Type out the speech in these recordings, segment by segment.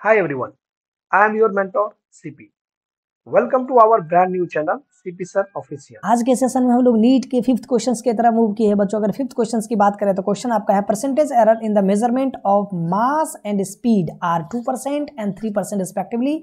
Hi everyone, I am your mentor CP. Welcome to our brand new channel CP Sir Official. आज के session में हम लोग NEET के 5th क्वेश्चंस की तरफ मूव किए हैं बच्चों। अगर 5th क्वेश्चंस की बात करें तो क्वेश्चन आपका है percentage error in the measurement of mass and speed are 2% and 3% respectively.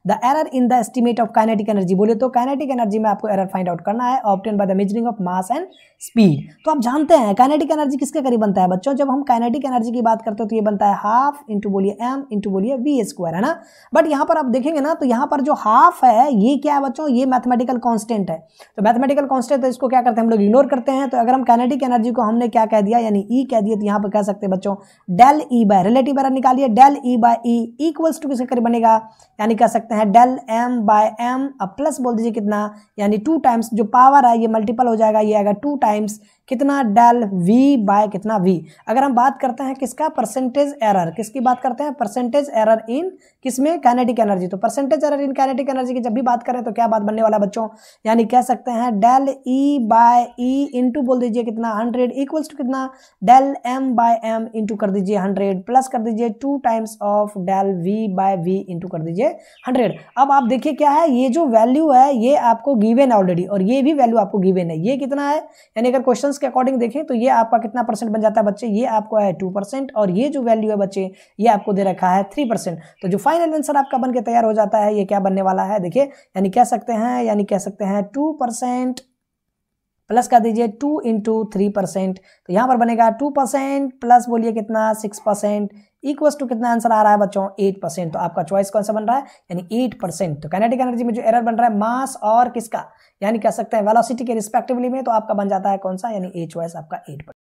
The error in the estimate of kinetic energy, बोले तो काइनेटिक एनर्जी में आपको एरर फाइंड आउट करना है obtain by the measuring of mass and speed. तो आप जानते हैं काइनेटिक एनर्जी किसके करीब बनता है बच्चों? जब हम काइनेटिक एनर्जी की बात करते हो तो ये बनता है हाफ इंटू बोलिए एम इंटू बोलिए वी स्क्वायर, है ना। बट यहाँ पर आप देखेंगे ना तो यहाँ पर जो हाफ है ये क्या है बच्चों? ये मैथमेटिकल कांस्टेंट है। तो मैथमेटिकल कांस्टेंट है, इसको क्या करते हैं हम लोग? इग्नोर करते हैं। तो अगर हम काइनेटिक एनर्जी को हमने क्या कह दिया यानी ई कह दिया, तो यहाँ पर कह सकते हैं बच्चों del e by relative error निकालिए, del e by e equals to किसके करीब बनेगा? यानी कह सकते हैं डेल एम बाय एम, अब प्लस बोल दीजिए कितना, यानी 2 टाइम्स जो पावर है ये मल्टीपल हो जाएगा, ये आएगा 2 टाइम्स कितना डेल वी बाय कितना वी। अगर हम बात करते हैं किसका? Percentage error. किसकी बात करते हैं? परसेंटेज एरर इन किसमें? Kinetic energy. तो percentage error in kinetic energy की जब भी बात करें तो क्या बात बनने वाला बच्चों? यानी कह सकते हैं del e by e into बोल दीजिए कितना 100 इक्वल्स टू कितना del m by m into कर दीजिए 100 प्लस कर दीजिए 2 times of del v by v into कर दीजिए 100। अब आप देखिए क्या है, ये जो वैल्यू है ये आपको गिवन है ऑलरेडी और ये भी वैल्यू आपको गिवन है। ये कितना है? यानी अगर क्वेश्चन के अकॉर्डिंग देखें तो ये आपका कितना परसेंट बन जाता है बच्चे? ये आपको है 2% और ये जो वैल्यू है बच्चे ये आपको दे रखा है 3%। तो जो फाइनल आंसर आपका बन के तैयार हो जाता है ये क्या बनने वाला है देखिए, यानी कह सकते हैं 2% प्लस कर दीजिए 2 इंटू 3%। तो यहाँ पर बनेगा 2% प्लस बोलिए कितना 6% इक्वल्स टू कितना आंसर आ रहा है बच्चों? 8%। तो आपका चॉइस कौन सा बन रहा है? यानी 8%। तो काइनेटिक एनर्जी में जो एरर बन रहा है मास और किसका, यानी कह सकते हैं वेलोसिटी के रिस्पेक्टिवली में, तो आपका बन जाता है कौन सा? यानी ए चॉइस आपका 8%।